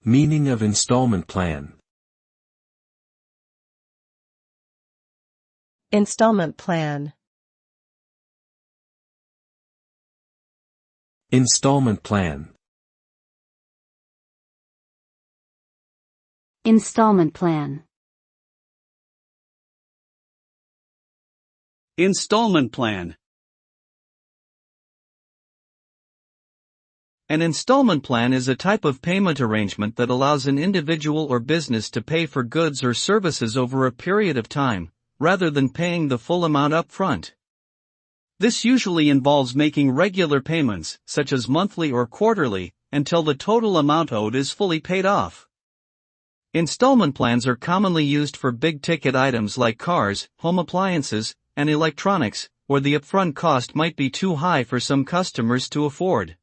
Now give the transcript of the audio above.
Meaning of installment plan. Installment plan. Installment plan. Installment plan. Installment plan. An installment plan is a type of payment arrangement that allows an individual or business to pay for goods or services over a period of time, rather than paying the full amount up front. This usually involves making regular payments, such as monthly or quarterly, until the total amount owed is fully paid off. Installment plans are commonly used for big-ticket items like cars, home appliances, and electronics, where the upfront cost might be too high for some customers to afford.